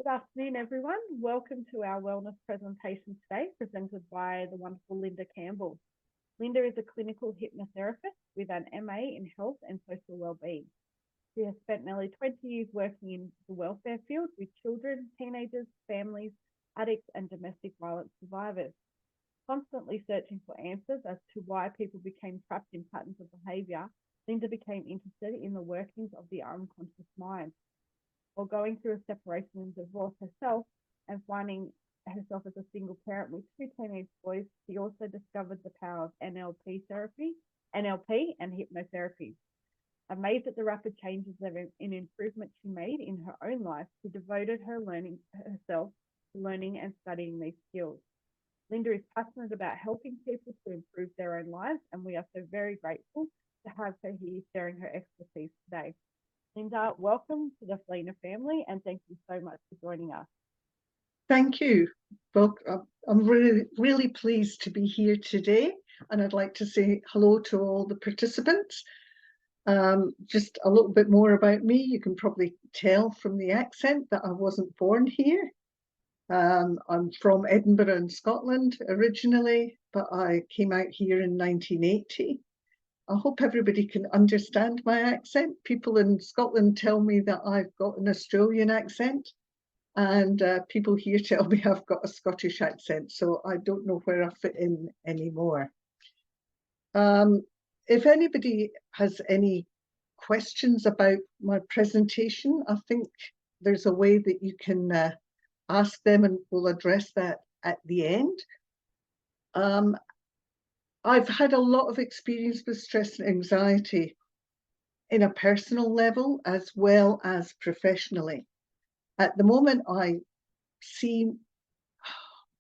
afternoon, everyone. Welcome to our wellness presentation today, presented by the wonderful Linda Campbell. Linda is a clinical hypnotherapist with an MA in health and social wellbeing. She has spent nearly 20 years working in the welfare field with children, teenagers, families, addicts, and domestic violence survivors. Constantly searching for answers as to why people became trapped in patterns of behaviour, Linda became interested in the workings of the unconscious mind. While going through a separation and divorce herself and finding herself as a single parent with two teenage boys, she also discovered the power of NLP and hypnotherapy. Amazed at the rapid changes in improvement she made in her own life, she devoted herself to learning and studying these skills. Linda is passionate about helping people to improve their own lives, and we are so very grateful to have her here sharing her expertise today. Linda, welcome to the Felina family, and thank you so much for joining us. Thank you. Well, I'm really pleased to be here today, and I'd like to say hello to all the participants. Just a little bit more about me. You can probably tell from the accent that I wasn't born here. I'm from Edinburgh in Scotland originally, but I came out here in 1980. I hope everybody can understand my accent. People in Scotland tell me that I've got an Australian accent, and people here tell me I've got a Scottish accent, so I don't know where I fit in anymore. If anybody has any questions about my presentation, I think there's a way that you can ask them, and we'll address that at the end. I've had a lot of experience with stress and anxiety in a personal level as well as professionally. At the moment, I see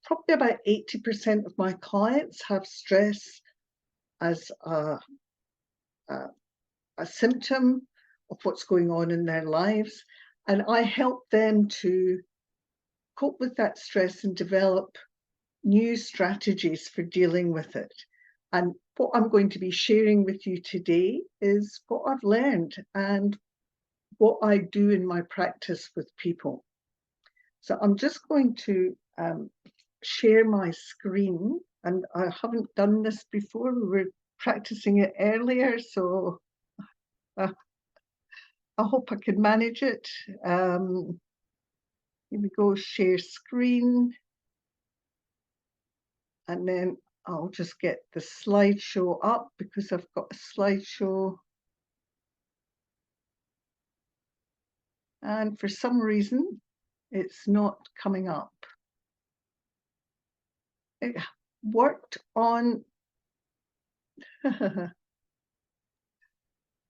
probably about 80% of my clients have stress as a symptom of what's going on in their lives. And I help them to cope with that stress and develop new strategies for dealing with it. And what I'm going to be sharing with you today is what I've learned and what I do in my practice with people. So I'm just going to share my screen, and I haven't done this before. We were practicing it earlier, so I hope I can manage it. Here we go, share screen. And then I'll just get the slideshow up because I've got a slideshow. And for some reason, it's not coming up. It worked on,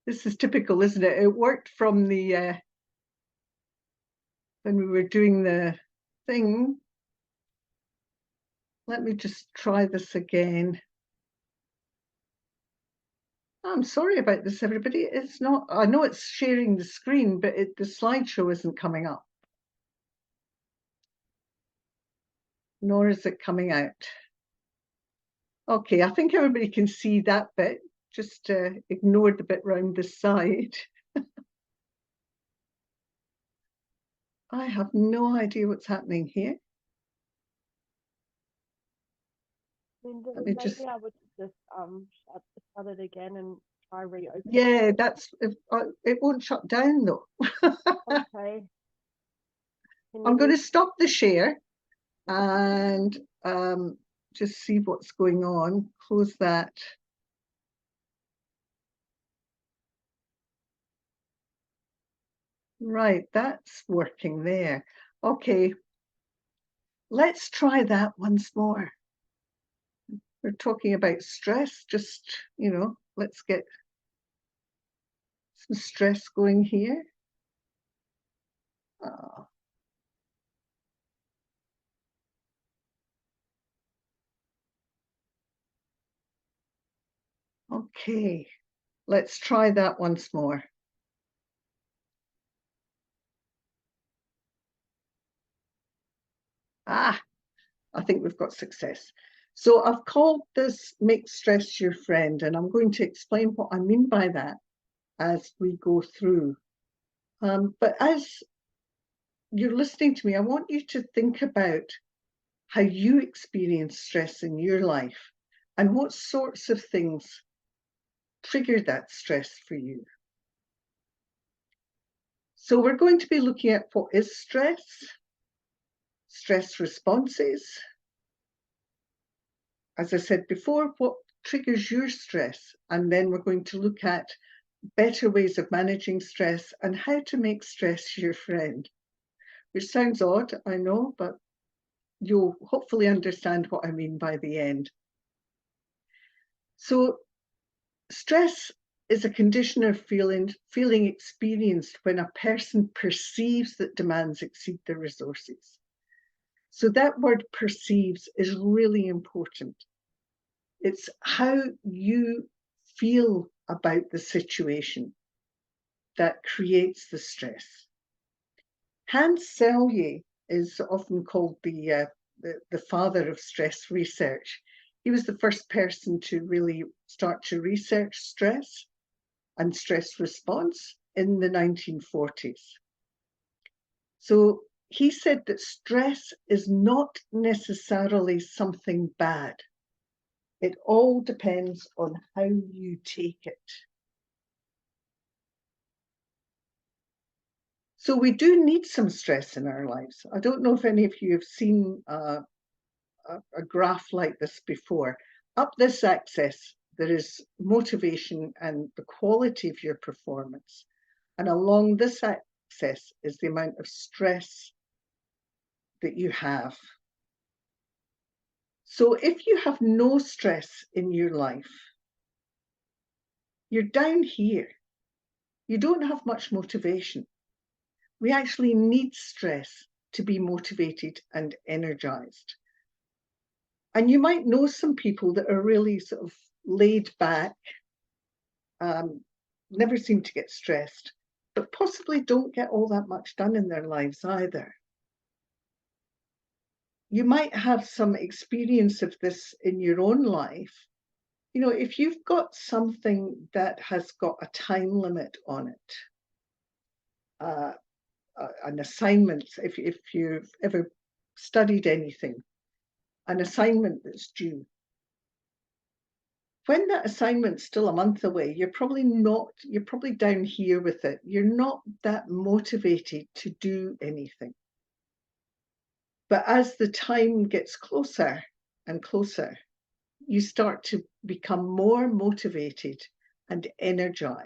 this is typical, isn't it? It worked from the, when we were doing the thing. Let me just try this again. I'm sorry about this, everybody. It's not, I know it's sharing the screen, but the slideshow isn't coming up. Nor is it coming out. Okay, I think everybody can see that bit. Just ignore the bit round the side. I have no idea what's happening here. Linda, we may be able to just shut it again and try reopen. Yeah, that's it won't shut down though. Okay. I'm going to stop the share and just see what's going on. Close that. Right, that's working there. Okay, let's try that once more. We're talking about stress, just, you know, let's get some stress going here. Okay, let's try that once more. I think we've got success. So I've called this Make Stress Your Friend, and I'm going to explain what I mean by that as we go through. But as you're listening to me, I want you to think about how you experience stress in your life and what sorts of things trigger that stress for you. So we're going to be looking at what is stress, stress responses. As I said before, what triggers your stress, and then we're going to look at better ways of managing stress and how to make stress your friend, which sounds odd, I know, but you'll hopefully understand what I mean by the end. So stress is a condition or feeling experienced when a person perceives that demands exceed their resources. So that word perceives is really important. It's how you feel about the situation that creates the stress. Hans Selye is often called the father of stress research. He was the first person to really start to research stress and stress response in the 1940s. So he said that stress is not necessarily something bad. It all depends on how you take it. So we do need some stress in our lives. I don't know if any of you have seen a graph like this before. Up this axis, there is motivation and the quality of your performance. And along this axis is the amount of stress that you have. So if you have no stress in your life, you're down here. You don't have much motivation. We actually need stress to be motivated and energized. And you might know some people that are really sort of laid back, never seem to get stressed, but possibly don't get all that much done in their lives either. You might have some experience of this in your own life. You know, if you've got something that has got a time limit on it, an assignment, if you've ever studied anything, an assignment that's due, when that assignment's still a month away, you're probably down here with it. You're not that motivated to do anything. But as the time gets closer and closer, you start to become more motivated and energized.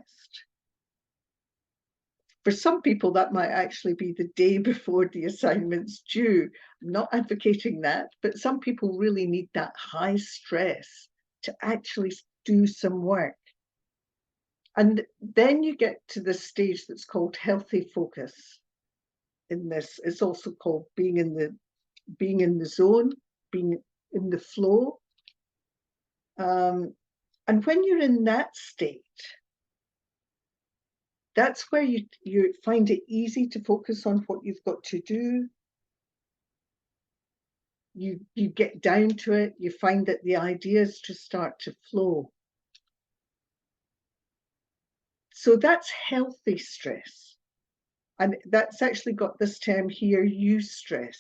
For some people, that might actually be the day before the assignment's due. I'm not advocating that, but some people really need that high stress to actually do some work. And then you get to the stage that's called healthy focus. In this, it's also called being in the zone, being in the flow. And when you're in that state, that's where you find it easy to focus on what you've got to do. You get down to it, you find that the ideas just start to flow. So that's healthy stress. And that's actually got this term here, eustress.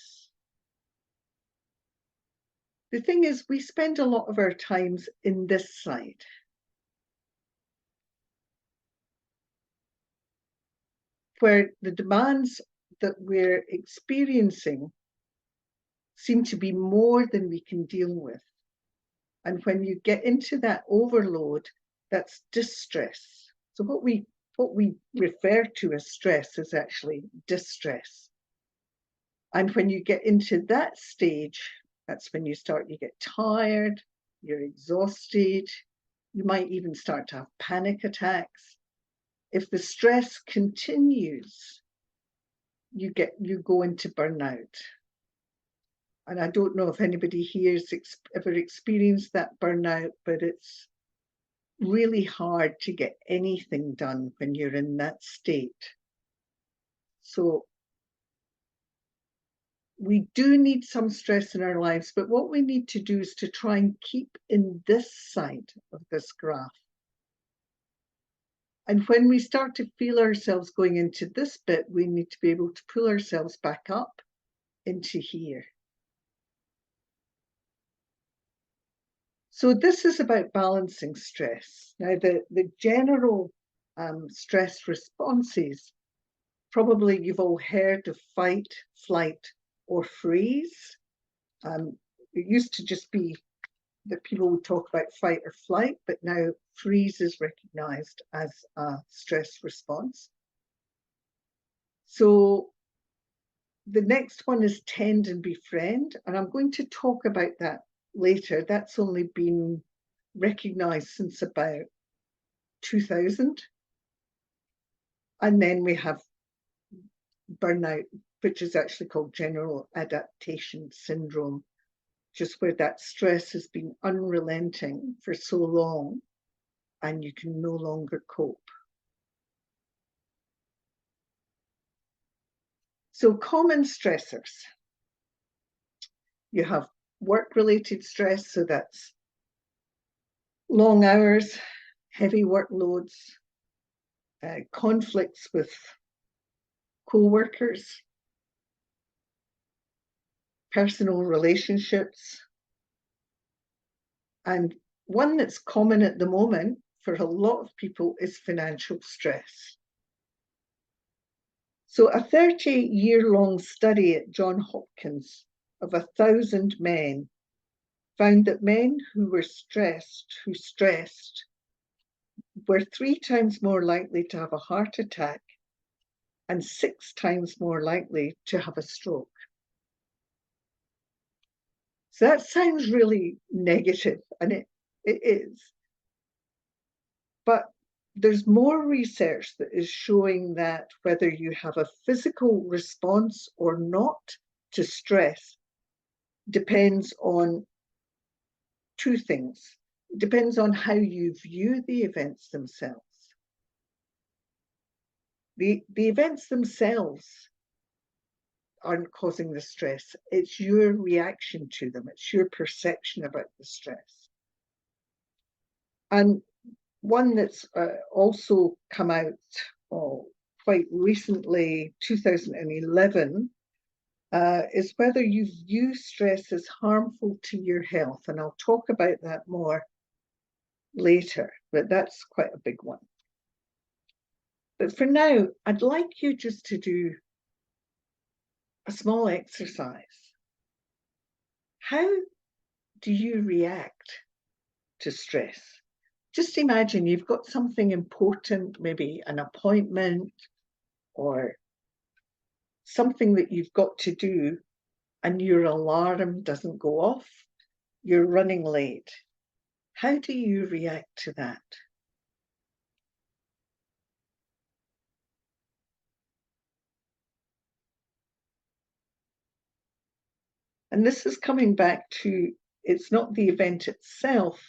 The thing is, we spend a lot of our times in this side. Where the demands that we're experiencing seem to be more than we can deal with. And when you get into that overload, that's distress. So what we refer to as stress is actually distress. And when you get into that stage, that's when you get tired, you're exhausted, you might even start to have panic attacks. If the stress continues, you go into burnout. And I don't know if anybody here has ever experienced that burnout, but it's really hard to get anything done when you're in that state. So we do need some stress in our lives, but what we need to do is to try and keep in this side of this graph. And when we start to feel ourselves going into this bit, we need to be able to pull ourselves back up into here. So this is about balancing stress. Now, the general stress responses, probably you've all heard of fight, flight, or freeze. It used to just be that people would talk about fight or flight, but now freeze is recognized as a stress response. So the next one is tend and befriend, and I'm going to talk about that later. That's only been recognized since about 2000. And then we have burnout, which is actually called general adaptation syndrome, just where that stress has been unrelenting for so long and you can no longer cope. So common stressors. You have work-related stress, so that's long hours, heavy workloads, conflicts with co-workers, personal relationships, and one that's common at the moment for a lot of people is financial stress. So a 30-year-long study at Johns Hopkins of 1,000 men found that men who stressed were 3 times more likely to have a heart attack and 6 times more likely to have a stroke. So that sounds really negative, and it is. But there's more research that is showing that whether you have a physical response or not to stress depends on 2 things. It depends on how you view the events themselves. The events themselves aren't causing the stress. It's your reaction to them. It's your perception about the stress. And one that's also come out quite recently, 2011, is whether you view stress as harmful to your health. And I'll talk about that more later, but that's quite a big one. But for now, I'd like you just to do a small exercise. How do you react to stress? Just imagine you've got something important, maybe an appointment or something that you've got to do, and your alarm doesn't go off, you're running late. How do you react to that? And this is coming back to, it's not the event itself,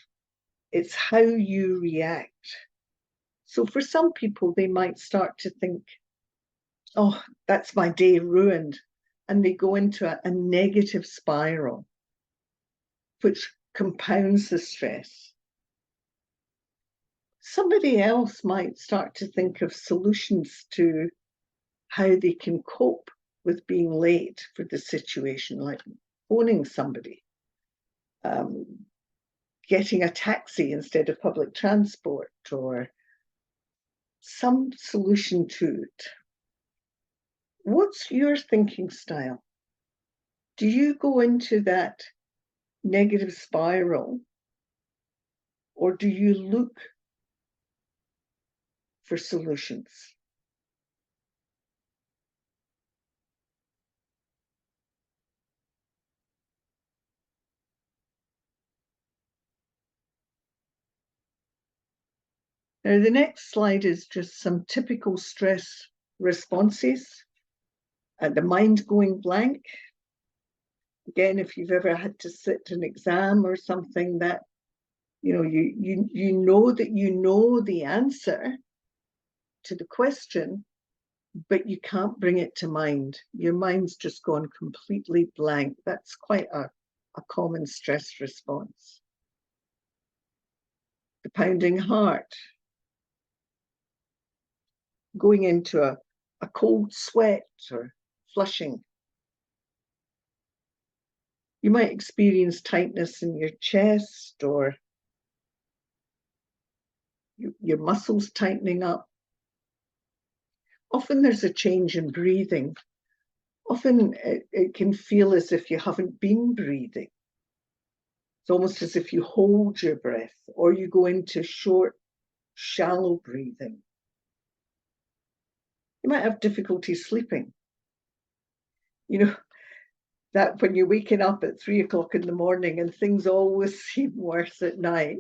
it's how you react. So for some people, they might start to think, oh, that's my day ruined. And they go into a negative spiral, which compounds the stress. Somebody else might start to think of solutions to how they can cope with being late for the situation, like phoning somebody, getting a taxi instead of public transport, or some solution to it. What's your thinking style? Do you go into that negative spiral, or do you look for solutions? Now, the next slide is just some typical stress responses. The mind going blank. Again, if you've ever had to sit an exam or something, that you know that you know the answer to the question, but you can't bring it to mind. Your mind's just gone completely blank. That's quite a common stress response. The pounding heart. going into a cold sweat or flushing. You might experience tightness in your chest or your muscles tightening up. Often there's a change in breathing. Often it can feel as if you haven't been breathing. It's almost as if you hold your breath or you go into short, shallow breathing. You might have difficulty sleeping. You know, that when you're waking up at 3 o'clock in the morning and things always seem worse at night,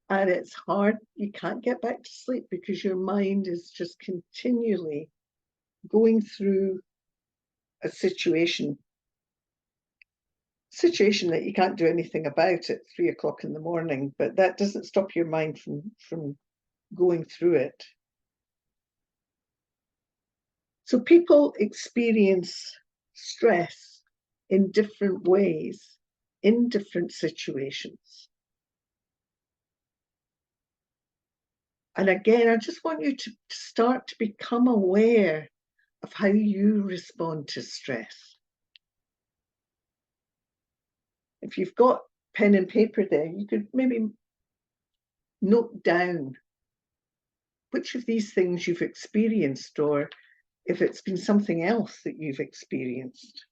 and it's hard, you can't get back to sleep because your mind is just continually going through a situation that you can't do anything about at 3 o'clock in the morning, but that doesn't stop your mind from going through it. So people experience stress in different ways, in different situations. And again, I just want you to start to become aware of how you respond to stress. If you've got pen and paper there, you could maybe note down which of these things you've experienced, or if it's been something else that you've experienced.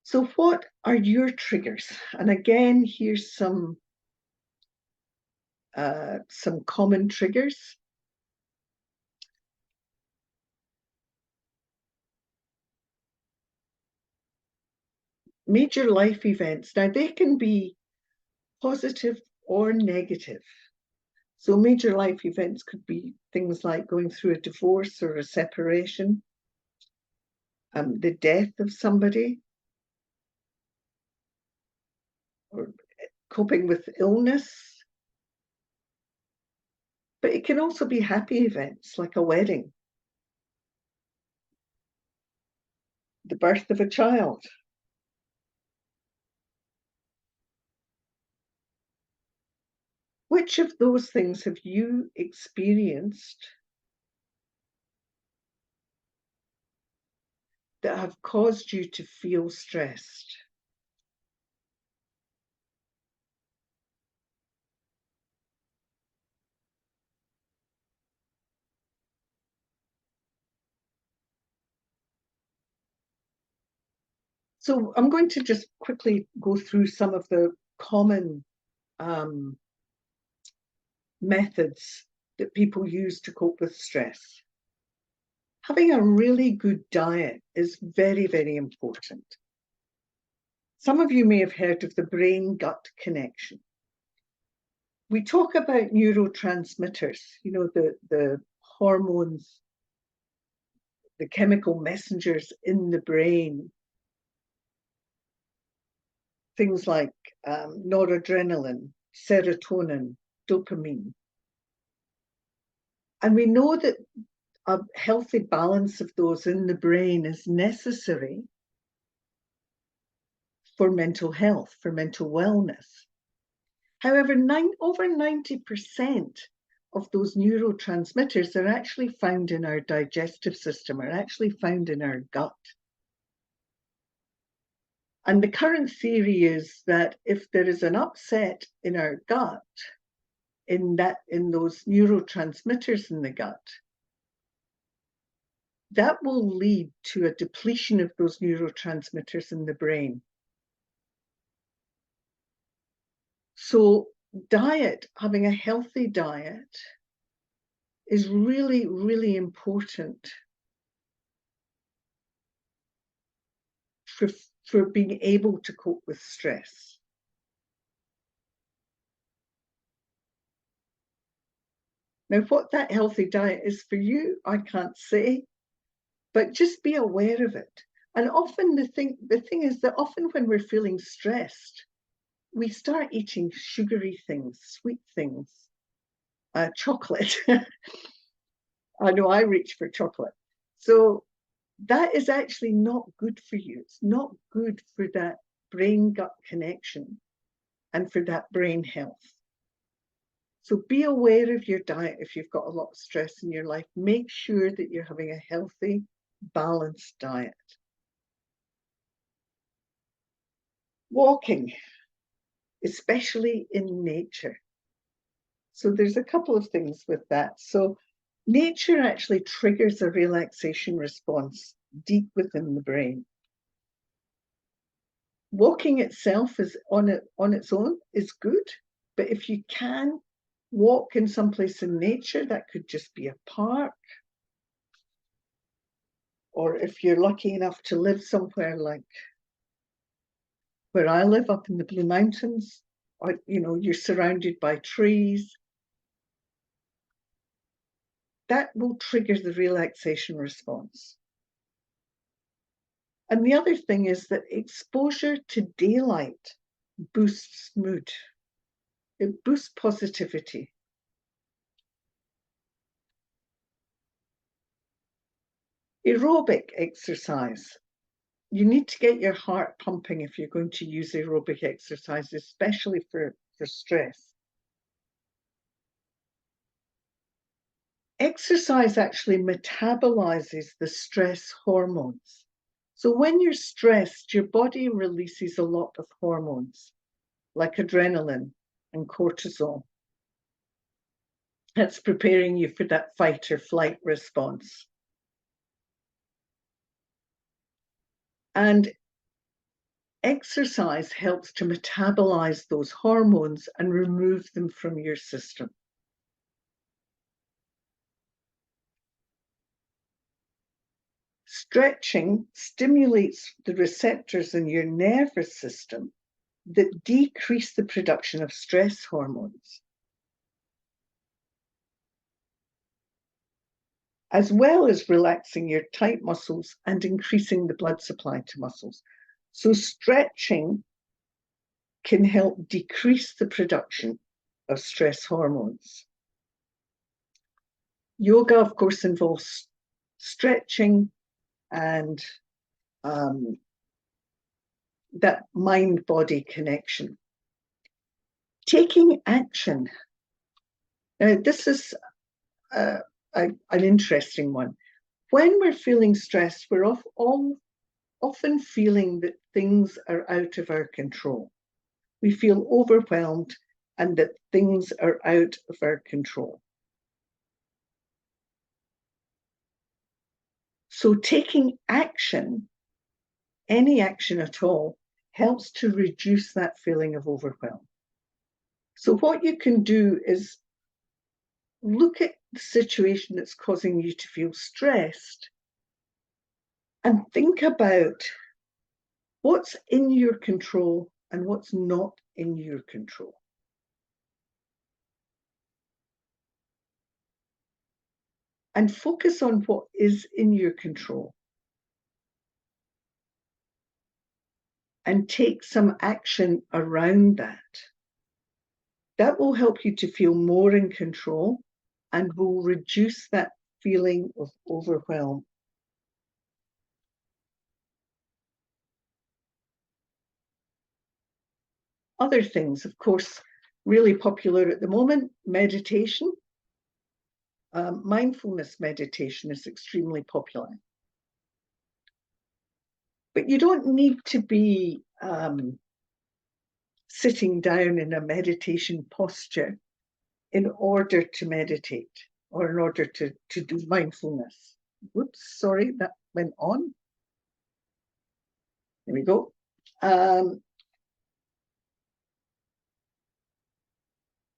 So what are your triggers? And again, here's some common triggers. Major life events. Now, they can be positive or negative. So major life events could be things like going through a divorce or a separation, the death of somebody, or coping with illness. But it can also be happy events like a wedding, the birth of a child. Which of those things have you experienced that have caused you to feel stressed? So I'm going to just quickly go through some of the common methods that people use to cope with stress. Having a really good diet is very, very important. Some of you may have heard of the brain-gut connection. We talk about neurotransmitters, you know, the hormones, the chemical messengers in the brain, things like noradrenaline, serotonin, dopamine. And we know that a healthy balance of those in the brain is necessary for mental health, for mental wellness. However, over 90% of those neurotransmitters are actually found in our digestive system, are actually found in our gut. And the current theory is that if there is an upset in our gut, in those neurotransmitters in the gut, that will lead to a depletion of those neurotransmitters in the brain. So diet, having a healthy diet, is really, really important for being able to cope with stress. Now, what that healthy diet is for you, I can't say, but just be aware of it. And often the thing is that often when we're feeling stressed, we start eating sugary things, sweet things, chocolate. I know I reach for chocolate. So that is actually not good for you. It's not good for that brain-gut connection and for that brain health. So be aware of your diet if you've got a lot of stress in your life. Make sure that you're having a healthy, balanced diet. Walking, especially in nature. So there's a couple of things with that. So nature actually triggers a relaxation response deep within the brain. Walking itself is on its own is good, but if you can walk in someplace in nature, that could just be a park, or if you're lucky enough to live somewhere like where I live up in the Blue Mountains, or you're surrounded by trees, that will trigger the relaxation response. And the other thing is that exposure to daylight boosts mood. It boosts positivity. Aerobic exercise. You need to get your heart pumping if you're going to use aerobic exercise, especially for stress. Exercise actually metabolizes the stress hormones. So when you're stressed, your body releases a lot of hormones, like adrenaline and cortisol. That's preparing you for that fight or flight response. And exercise helps to metabolize those hormones and remove them from your system. Stretching stimulates the receptors in your nervous system that decrease the production of stress hormones, as well as relaxing your tight muscles and increasing the blood supply to muscles. So stretching can help decrease the production of stress hormones. Yoga, of course, involves stretching and that mind-body connection. Taking action. Now, this is an interesting one. When we're feeling stressed, we're often feeling that things are out of our control. We feel overwhelmed and that things are out of our control. So taking action, any action at all, helps to reduce that feeling of overwhelm. So what you can do is look at the situation that's causing you to feel stressed and think about what's in your control and what's not in your control. And focus on what is in your control. And take some action around that. That will help you to feel more in control and will reduce that feeling of overwhelm. Other things, of course, really popular at the moment, meditation. Mindfulness meditation is extremely popular. But you don't need to be sitting down in a meditation posture in order to meditate or in order to do mindfulness. Whoops, sorry, that went on. There we go. I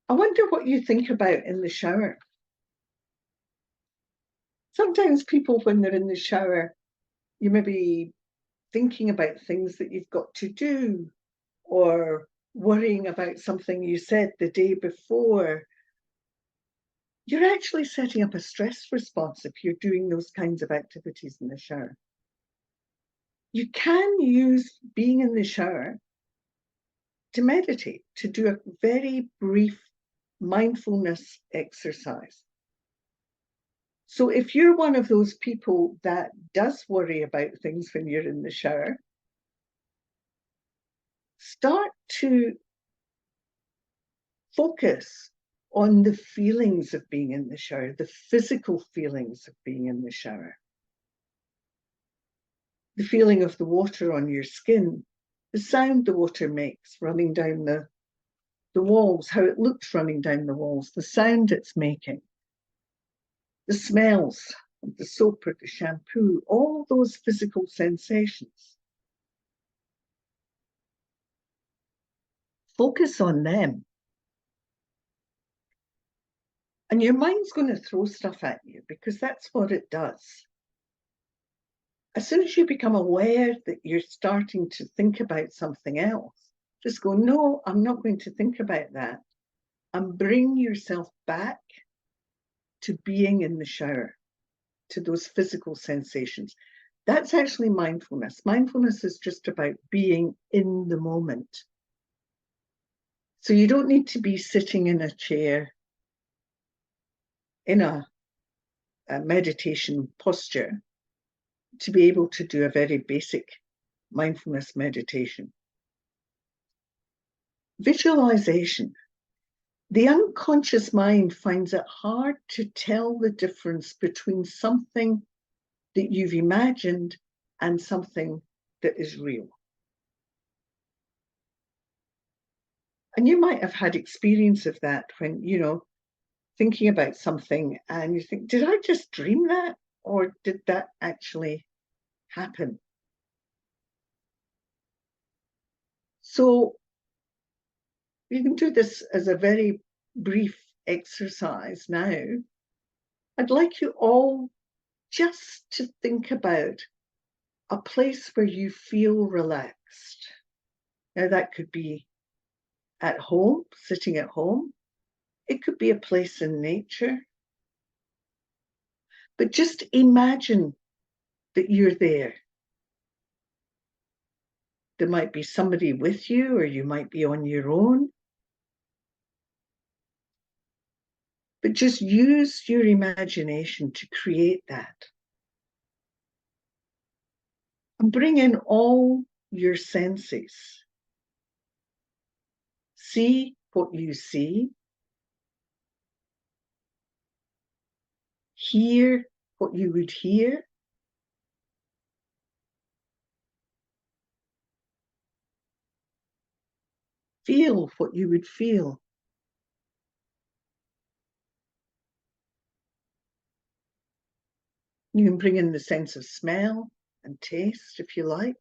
wonder what you think about in the shower. Sometimes people, when they're in the shower, you may be thinking about things that you've got to do or worrying about something you said the day before. You're actually setting up a stress response if you're doing those kinds of activities in the shower. You can use being in the shower to meditate, to do a very brief mindfulness exercise. So if you're one of those people that does worry about things when you're in the shower, start to focus on the feelings of being in the shower, the physical feelings of being in the shower. The feeling of the water on your skin, the sound the water makes running down the walls, how it looks running down the walls, the sound it's making, the smells of the soap or the shampoo, all those physical sensations. Focus on them. And your mind's going to throw stuff at you because that's what it does. As soon as you become aware that you're starting to think about something else, just go, no, I'm not going to think about that. And bring yourself back to being in the shower, to those physical sensations. That's actually mindfulness. Mindfulness is just about being in the moment. So you don't need to be sitting in a chair in a meditation posture to be able to do a very basic mindfulness meditation. Visualization. The unconscious mind finds it hard to tell the difference between something that you've imagined and something that is real. And you might have had experience of that when, thinking about something and you think, did I just dream that? Or did that actually happen? So you can do this as a very brief exercise now. I'd like you all just to think about a place where you feel relaxed. Now, that could be at home, sitting at home. It could be a place in nature. But just imagine that you're there. There might be somebody with you, or you might be on your own. But just use your imagination to create that. And bring in all your senses. See what you see. Hear what you would hear. Feel what you would feel. You can bring in the sense of smell and taste if you like.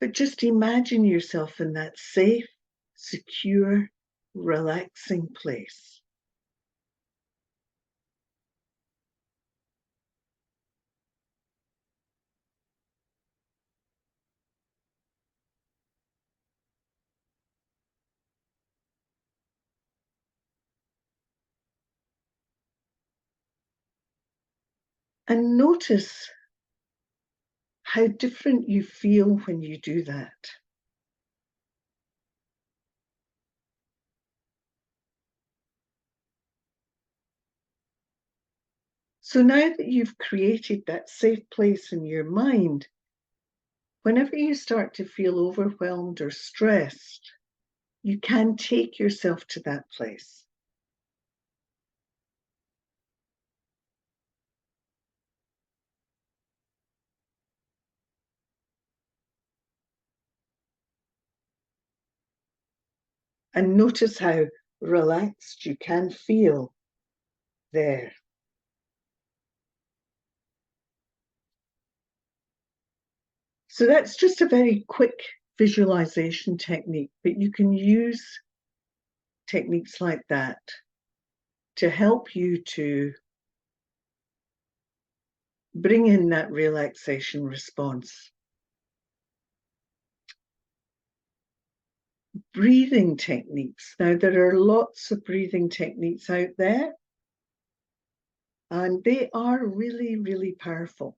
But just imagine yourself in that safe, secure, relaxing place. And notice how different you feel when you do that. So now that you've created that safe place in your mind, whenever you start to feel overwhelmed or stressed, you can take yourself to that place. And notice how relaxed you can feel there. So that's just a very quick visualization technique, but you can use techniques like that to help you to bring in that relaxation response. Breathing techniques. Now, there are lots of breathing techniques out there, and they are really, really powerful.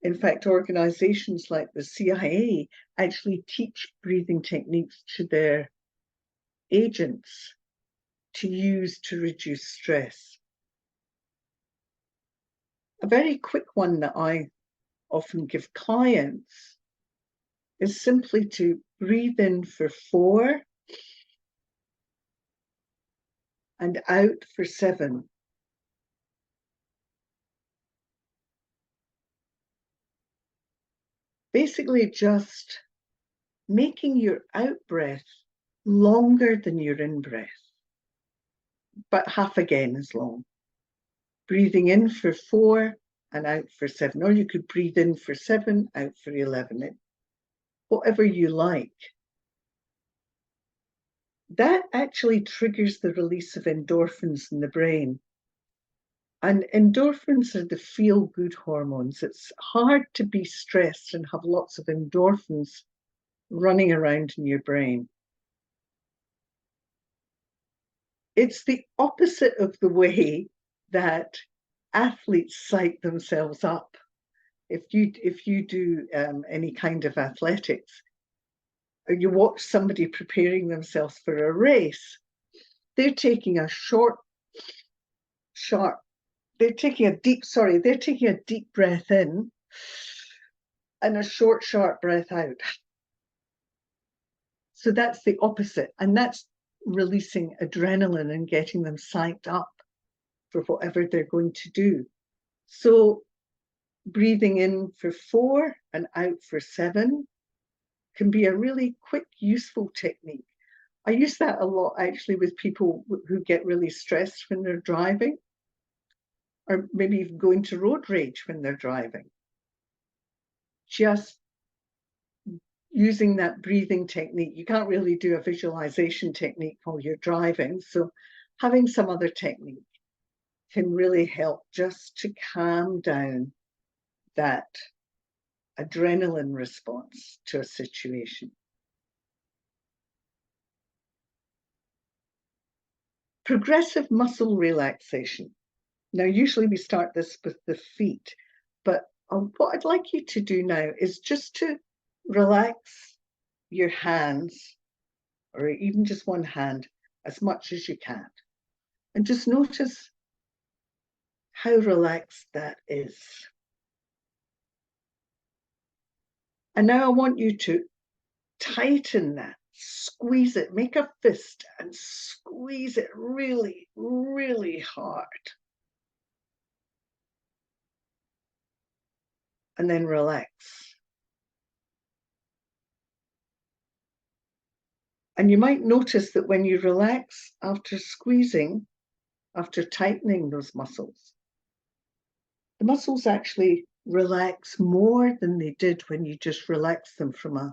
In fact, organizations like the CIA actually teach breathing techniques to their agents to use to reduce stress. A very quick one that I often give clients is simply to breathe in for 4 and out for 7. Basically just making your out breath longer than your in breath, but half again as long. Breathing in for 4 and out for 7, or you could breathe in for 7, out for 11, whatever you like. That actually triggers the release of endorphins in the brain. And endorphins are the feel-good hormones. It's hard to be stressed and have lots of endorphins running around in your brain. It's the opposite of the way that athletes psych themselves up. If you do any kind of athletics, or you watch somebody preparing themselves for a race, they're taking a they're taking a deep breath in and a short, sharp breath out. So that's the opposite. And that's releasing adrenaline and getting them psyched up for whatever they're going to do. So breathing in for 4 and out for 7 can be a really quick, useful technique. I use that a lot actually with people who get really stressed when they're driving, or maybe even go into road rage when they're driving. Just using that breathing technique. You can't really do a visualization technique while you're driving, so having some other technique can really help just to calm down that adrenaline response to a situation. Progressive muscle relaxation. Now, usually we start this with the feet, but what I'd like you to do now is just to relax your hands, or even just one hand, as much as you can. And just notice how relaxed that is. And now I want you to tighten that, squeeze it, make a fist and squeeze it really, really hard. And then relax. And you might notice that when you relax after squeezing, after tightening those muscles, the muscles actually relax more than they did when you just relax them from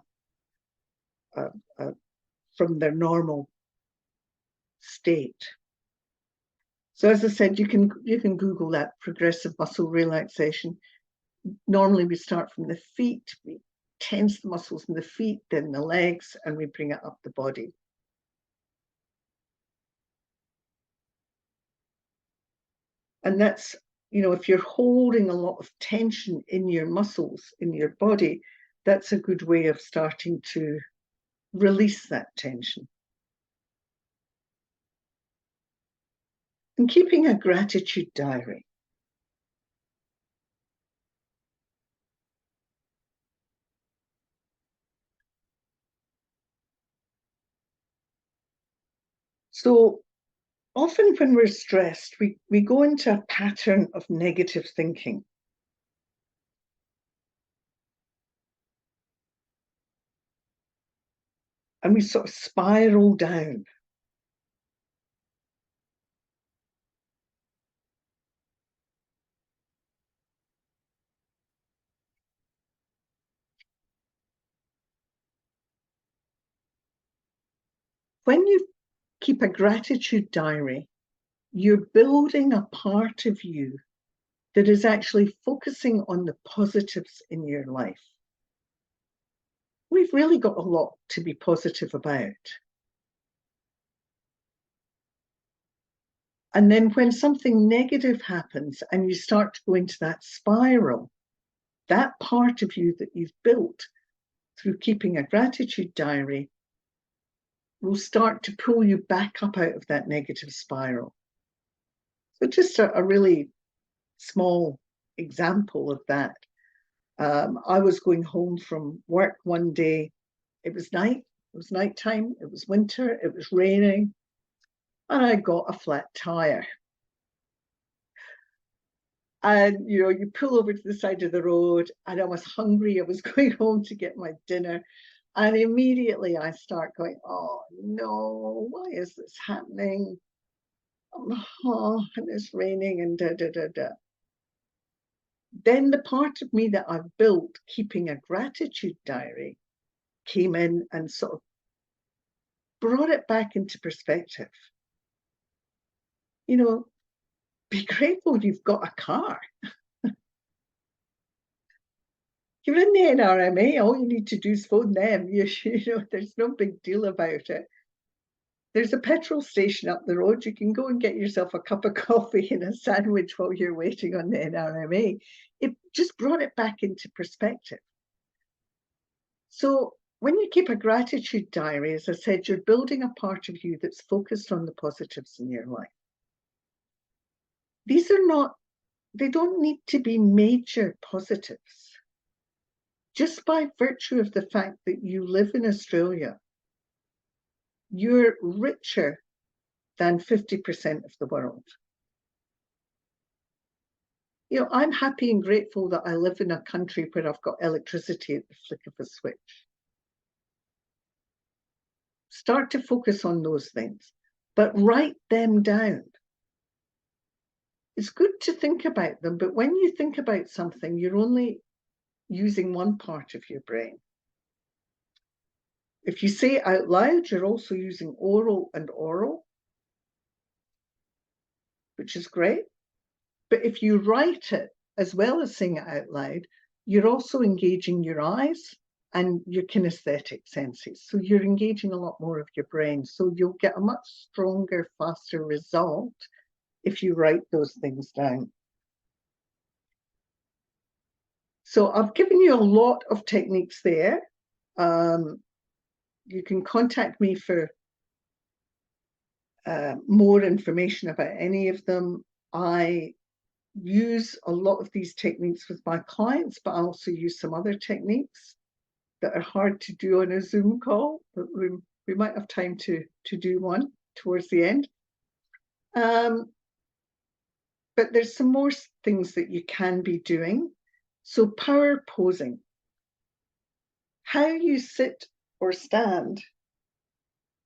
from their normal state. So as I said, you can Google that, progressive muscle relaxation. Normally we start from the feet, we tense the muscles in the feet, then the legs, and we bring it up the body. And that's, if you're holding a lot of tension in your muscles, in your body, that's a good way of starting to release that tension. And keeping a gratitude diary. So often when we're stressed, we go into a pattern of negative thinking. And we sort of spiral down. When you keep a gratitude diary, you're building a part of you that is actually focusing on the positives in your life. We've really got a lot to be positive about. And then when something negative happens and you start to go into that spiral, that part of you that you've built through keeping a gratitude diary will start to pull you back up out of that negative spiral. So just a really small example of that. I was going home from work one day. It was nighttime, it was winter, it was raining, and I got a flat tire. And you pull over to the side of the road, and I was hungry. I was going home to get my dinner, and immediately I start going, oh no, why is this happening? Oh, and it's raining and da da da da. Then the part of me that I've built, keeping a gratitude diary, came in and sort of brought it back into perspective. Be grateful you've got a car. You're in the NRMA, all you need to do is phone them. There's no big deal about it. There's a petrol station up the road. You can go and get yourself a cup of coffee and a sandwich while you're waiting on the NRMA. It just brought it back into perspective. So when you keep a gratitude diary, as I said, you're building a part of you that's focused on the positives in your life. They don't need to be major positives. Just by virtue of the fact that you live in Australia, you're richer than 50% of the world. I'm happy and grateful that I live in a country where I've got electricity at the flick of a switch. Start to focus on those things, but write them down. It's good to think about them, but when you think about something, you're only using one part of your brain. If you say it out loud, you're also using oral and oral, which is great. But if you write it as well as saying it out loud, you're also engaging your eyes and your kinesthetic senses. So you're engaging a lot more of your brain. So you'll get a much stronger, faster result if you write those things down. So I've given you a lot of techniques there. You can contact me for more information about any of them. I use a lot of these techniques with my clients, but I also use some other techniques that are hard to do on a Zoom call, but we might have time to do one towards the end. But there's some more things that you can be doing. So power posing. How you sit or stand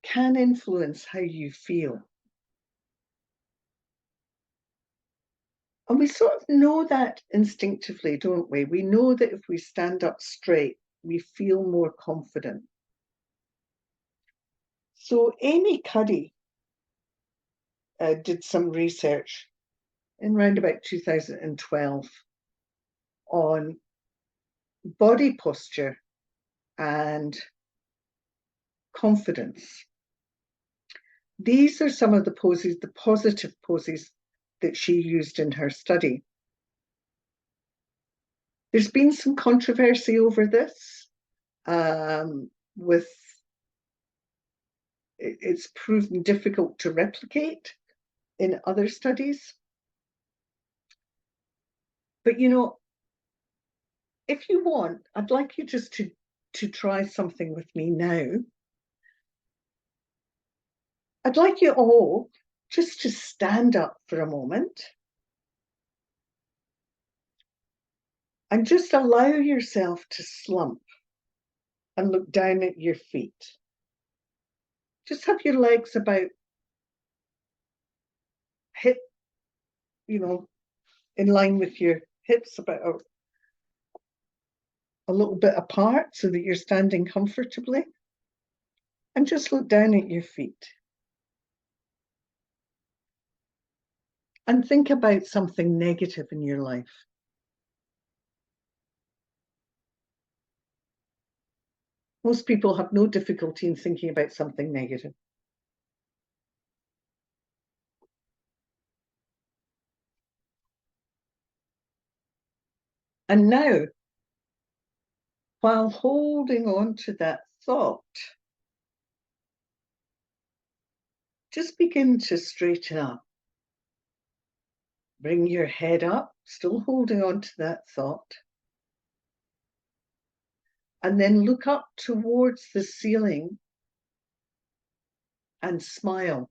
can influence how you feel. And we sort of know that instinctively, don't we? We know that if we stand up straight, we feel more confident. So Amy Cuddy did some research in around about 2012 on body posture and confidence. These are some of the poses, the positive poses that she used in her study. There's been some controversy over this, with it's proven difficult to replicate in other studies. But if you want, I'd like you just to try something with me now. I'd like you all just to stand up for a moment and just allow yourself to slump and look down at your feet. Just have your legs about hip, in line with your hips, about a little bit apart so that you're standing comfortably. And just look down at your feet. And think about something negative in your life. Most people have no difficulty in thinking about something negative. And now, while holding on to that thought, just begin to straighten up. Bring your head up, still holding on to that thought. And then look up towards the ceiling and smile.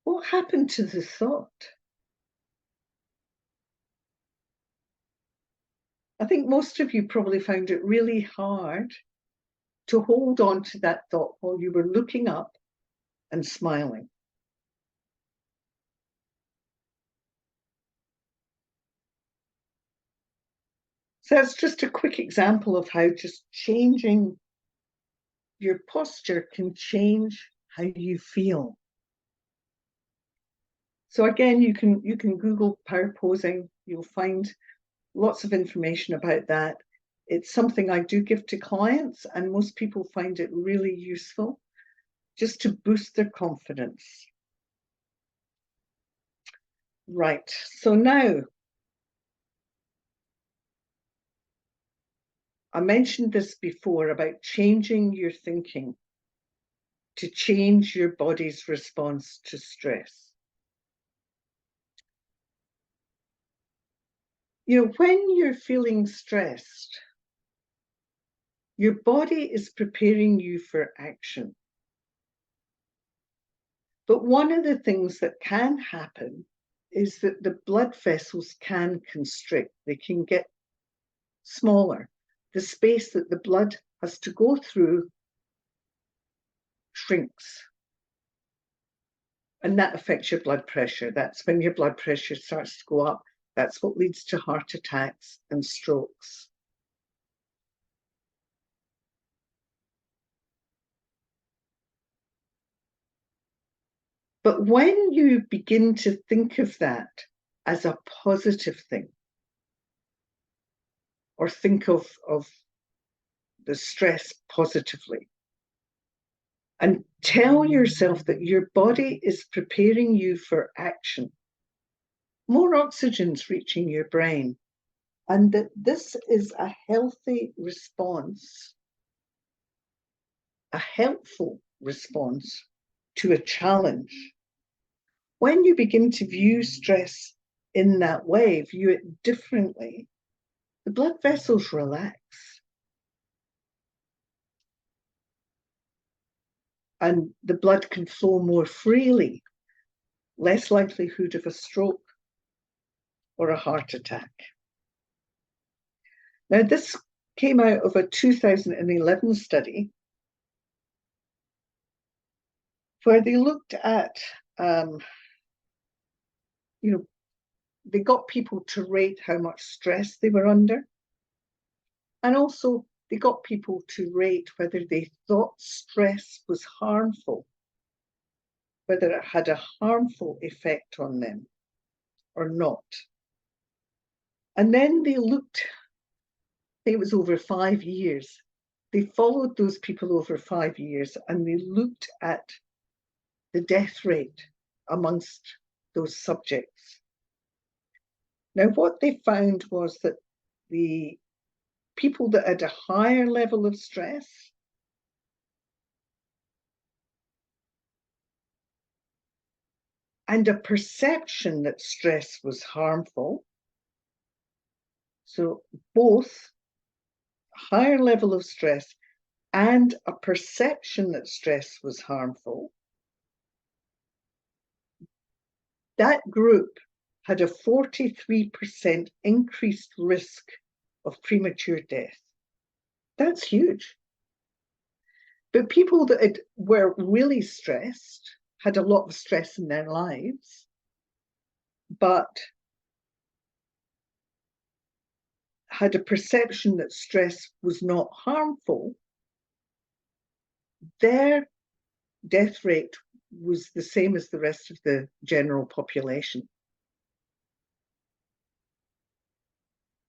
What happened to the thought? I think most of you probably found it really hard to hold on to that thought while you were looking up and smiling. So that's just a quick example of how just changing your posture can change how you feel. So again, you can Google power posing. You'll find lots of information about that. It's something I do give to clients, and most people find it really useful just to boost their confidence. Right, so now, I mentioned this before about changing your thinking to change your body's response to stress. You know, when you're feeling stressed, your body is preparing you for action. But one of the things that can happen is that the blood vessels can constrict. They can get smaller. The space that the blood has to go through shrinks. And that affects your blood pressure. That's when your blood pressure starts to go up. That's what leads to heart attacks and strokes. But when you begin to think of that as a positive thing, or think of the stress positively, and tell yourself that your body is preparing you for action, more oxygen's reaching your brain, and that this is a healthy response, a helpful response to a challenge. When you begin to view stress in that way, view it differently, the blood vessels relax. And the blood can flow more freely, less likelihood of a stroke or a heart attack. Now, this came out of a 2011 study where they looked at, they got people to rate how much stress they were under. And also they got people to rate whether they thought stress was harmful, whether it had a harmful effect on them or not. And then they looked, I think it was over 5 years. They followed those people over 5 years and they looked at the death rate amongst those subjects. Now, what they found was that the people that had a higher level of stress and a perception that stress was harmful, so both a higher level of stress and a perception that stress was harmful, that group had a 43% increased risk of premature death. That's huge. But people that were really stressed, had a lot of stress in their lives, but had a perception that stress was not harmful, their death rate was the same as the rest of the general population.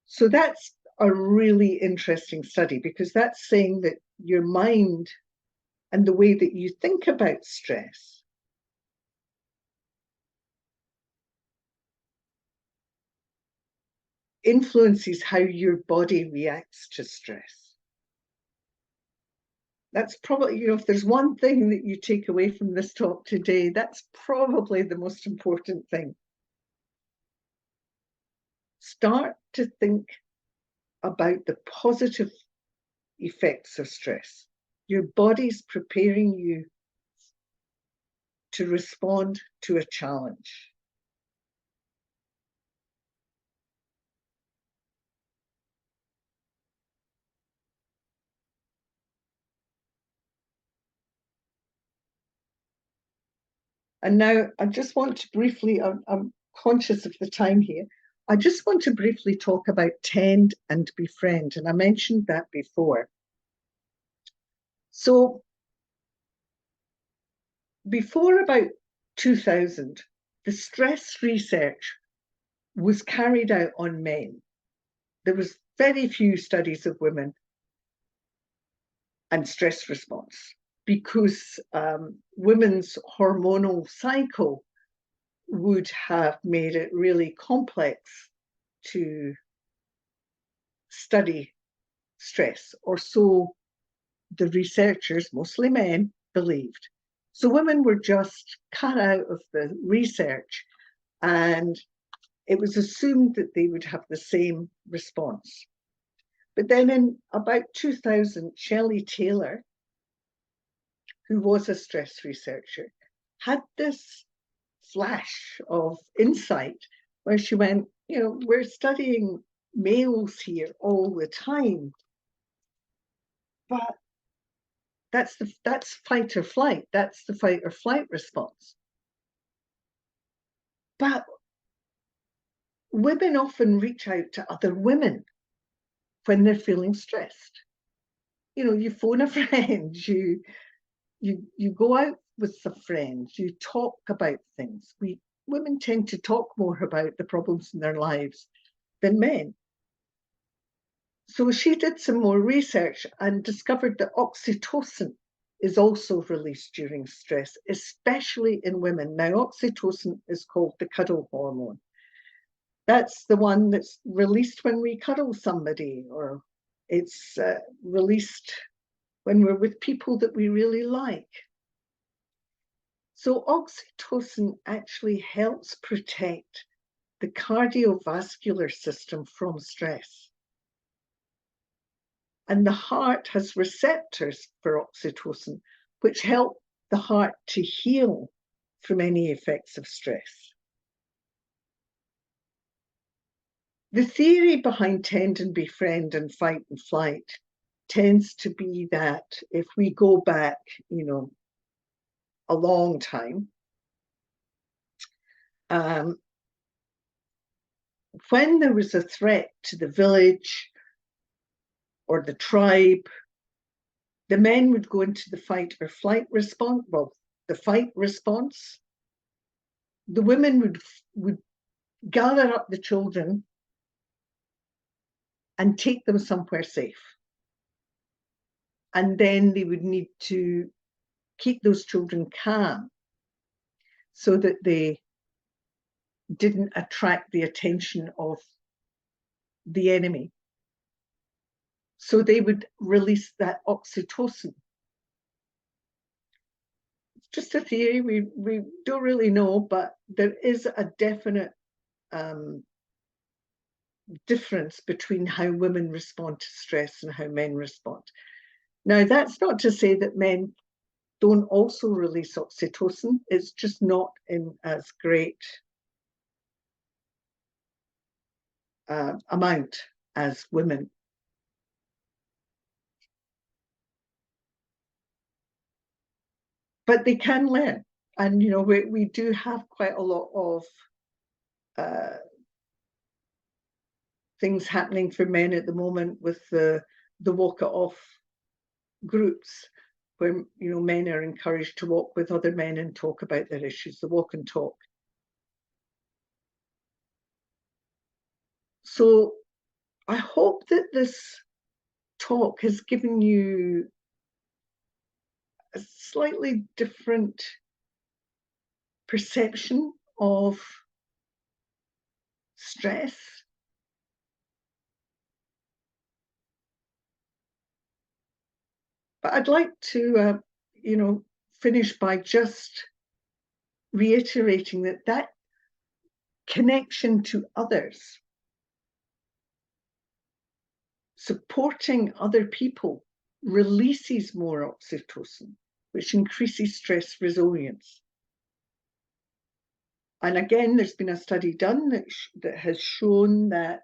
So that's a really interesting study, because that's saying that your mind and the way that you think about stress influences how your body reacts to stress. That's probably, if there's one thing that you take away from this talk today, that's probably the most important thing. Start to think about the positive effects of stress. Your body's preparing you to respond to a challenge. And now I just want to briefly, I'm conscious of the time here, I just want to briefly talk about tend and befriend, and I mentioned that before. So before about 2000, the stress research was carried out on men. There was very few studies of women and stress response because women's hormonal cycle would have made it really complex to study stress, or so the researchers, mostly men, believed. So women were just cut out of the research, and it was assumed that they would have the same response. But then in about 2000, Shelley Taylor, who was a stress researcher, had this flash of insight where she went, we're studying males here all the time, but that's fight or flight. That's the fight or flight response. But women often reach out to other women when they're feeling stressed. You phone a friend, you go out with a friend, you talk about things. Women tend to talk more about the problems in their lives than men. So she did some more research and discovered that oxytocin is also released during stress, especially in women. Now, oxytocin is called the cuddle hormone. That's the one that's released when we cuddle somebody, or it's released when we're with people that we really like. So oxytocin actually helps protect the cardiovascular system from stress. And the heart has receptors for oxytocin, which help the heart to heal from any effects of stress. The theory behind tend and befriend and fight and flight tends to be that if we go back, a long time, when there was a threat to the village or the tribe, the men would go into the fight or flight response. Well, the fight response. The women would gather up the children and take them somewhere safe. And then they would need to keep those children calm so that they didn't attract the attention of the enemy. So they would release that oxytocin. It's just a theory, we don't really know, but there is a definite difference between how women respond to stress and how men respond. Now, that's not to say that men don't also release oxytocin. It's just not in as great amount as women. But they can learn. And, we do have quite a lot of things happening for men at the moment with the walk it off groups, where men are encouraged to walk with other men and talk about their issues, the walk and talk. So I hope that this talk has given you a slightly different perception of stress But I'd like to, finish by just reiterating that connection to others, supporting other people, releases more oxytocin, which increases stress resilience. And again, there's been a study done that has shown that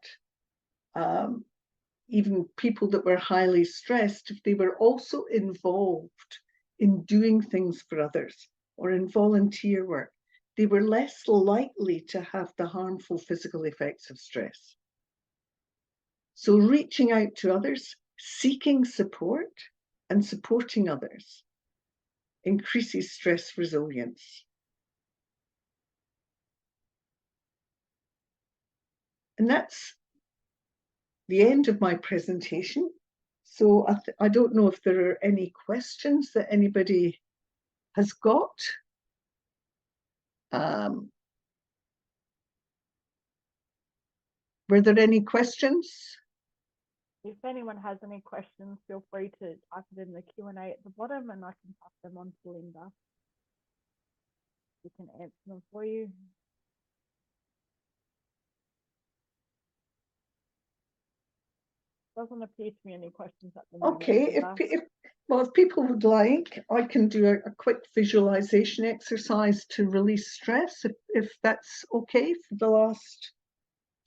even people that were highly stressed, if they were also involved in doing things for others or in volunteer work, they were less likely to have the harmful physical effects of stress. So reaching out to others, seeking support and supporting others increases stress resilience. And that's the end of my presentation. So I don't know if there are any questions that anybody has got. Were there any questions? If anyone has any questions, feel free to type it in the Q&A at the bottom and I can pass them on to Linda. We can answer them for you. Doesn't appear to be any questions at the moment. Okay, if people would like, I can do a quick visualization exercise to release stress, if that's okay for the last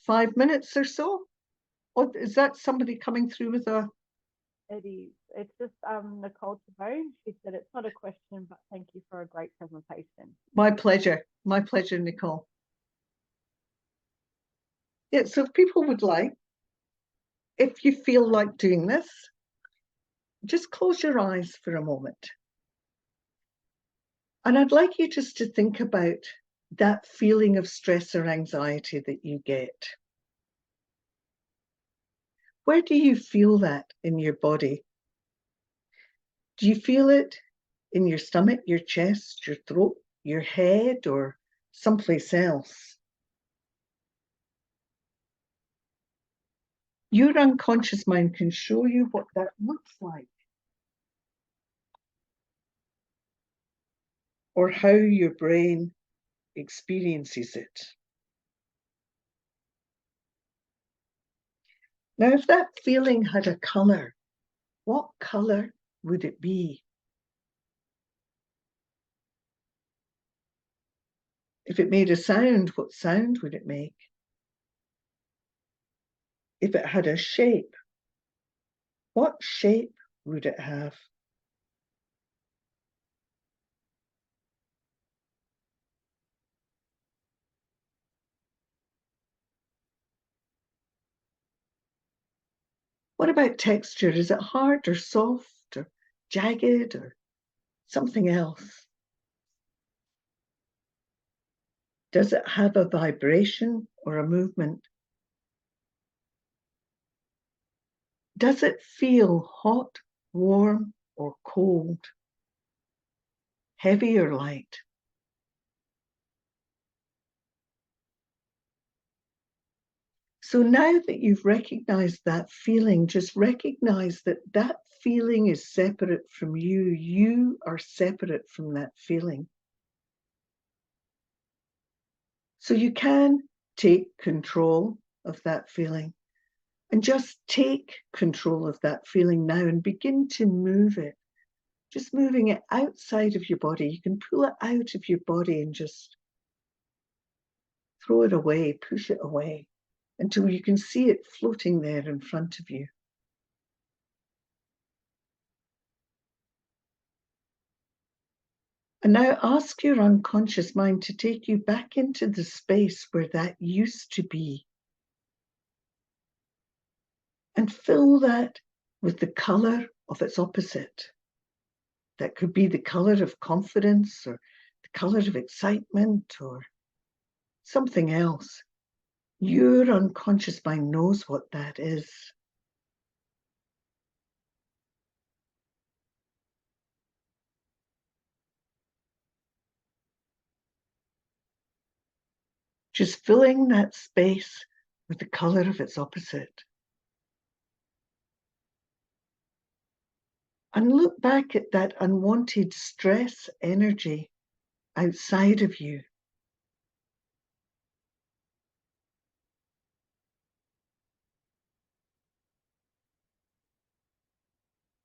5 minutes or so. Or is that somebody coming through with a... It is. It's just Nicole Tabone. She said it's not a question, but thank you for a great presentation. My pleasure, Nicole. Yeah, so if people would like, if you feel like doing this, just close your eyes for a moment. And I'd like you just to think about that feeling of stress or anxiety that you get. Where do you feel that in your body? Do you feel it in your stomach, your chest, your throat, your head, or someplace else? Your unconscious mind can show you what that looks like, or how your brain experiences it. Now, if that feeling had a colour, what colour would it be? If it made a sound, what sound would it make? If it had a shape, what shape would it have? What about texture? Is it hard or soft or jagged or something else? Does it have a vibration or a movement? Does it feel hot, warm, or cold? Heavy or light? So now that you've recognized that feeling, just recognize that that feeling is separate from you. You are separate from that feeling. So you can take control of that feeling and just take control of that feeling now and begin to move it. Just moving it outside of your body. You can pull it out of your body and just throw it away, push it away until you can see it floating there in front of you. And now ask your unconscious mind to take you back into the space where that used to be. And fill that with the colour of its opposite. That could be the colour of confidence or the colour of excitement or something else. Your unconscious mind knows what that is. Just filling that space with the colour of its opposite. And look back at that unwanted stress energy outside of you.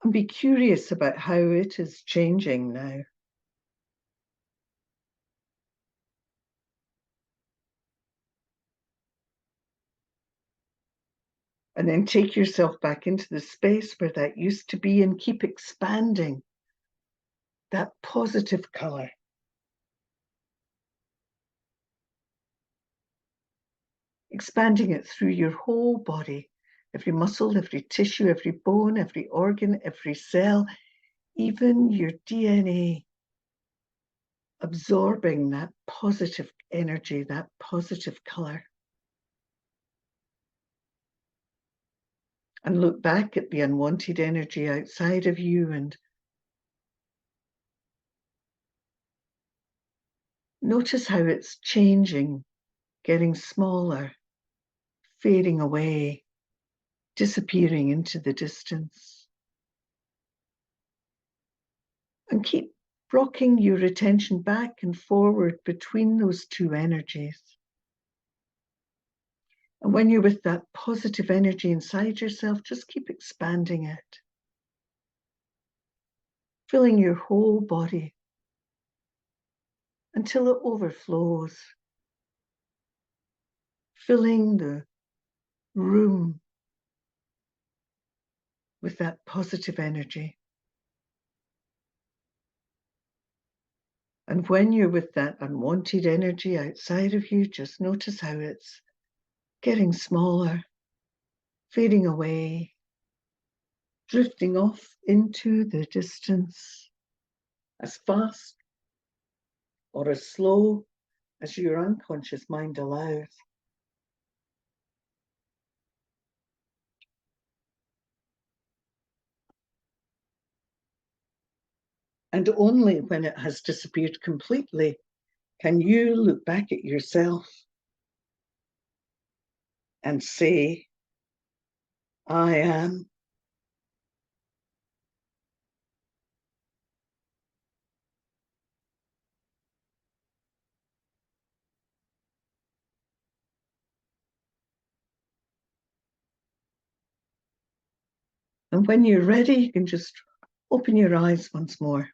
And be curious about how it is changing now. And then take yourself back into the space where that used to be and keep expanding that positive color. Expanding it through your whole body, every muscle, every tissue, every bone, every organ, every cell, even your DNA, absorbing that positive energy, that positive color. And look back at the unwanted energy outside of you and notice how it's changing, getting smaller, fading away, disappearing into the distance. And keep rocking your attention back and forward between those two energies. And when you're with that positive energy inside yourself, just keep expanding it, filling your whole body until it overflows, filling the room with that positive energy. And when you're with that unwanted energy outside of you, just notice how it's getting smaller, fading away, drifting off into the distance as fast or as slow as your unconscious mind allows. And only when it has disappeared completely can you look back at yourself and say, I am. And when you're ready, you can just open your eyes once more.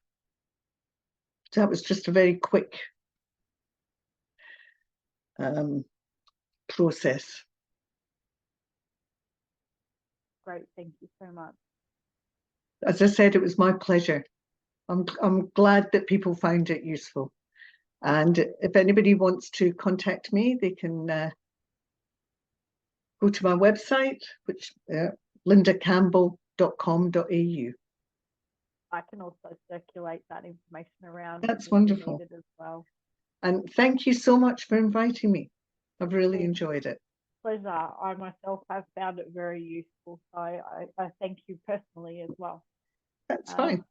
So that was just a very quick process. Great, thank you so much. As I said, it was my pleasure. I'm glad that people found it useful. And if anybody wants to contact me, they can go to my website, which lindacampbell.com.au. I can also circulate that information around. That's wonderful. As well. And thank you so much for inviting me. I've really enjoyed it. Pleasure. I myself have found it very useful. So I thank you personally as well. That's fine.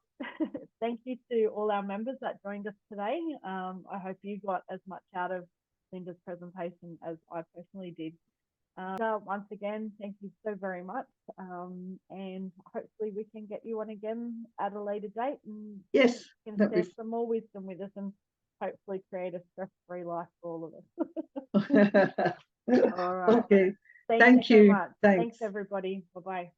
Thank you to all our members that joined us today. I hope you got as much out of Linda's presentation as I personally did. Once again, thank you so very much. And hopefully we can get you on again at a later date and yes, can share some more wisdom with us and hopefully create a stress-free life for all of us. All right. Okay. Thank you so much. Thanks, everybody. Bye-bye.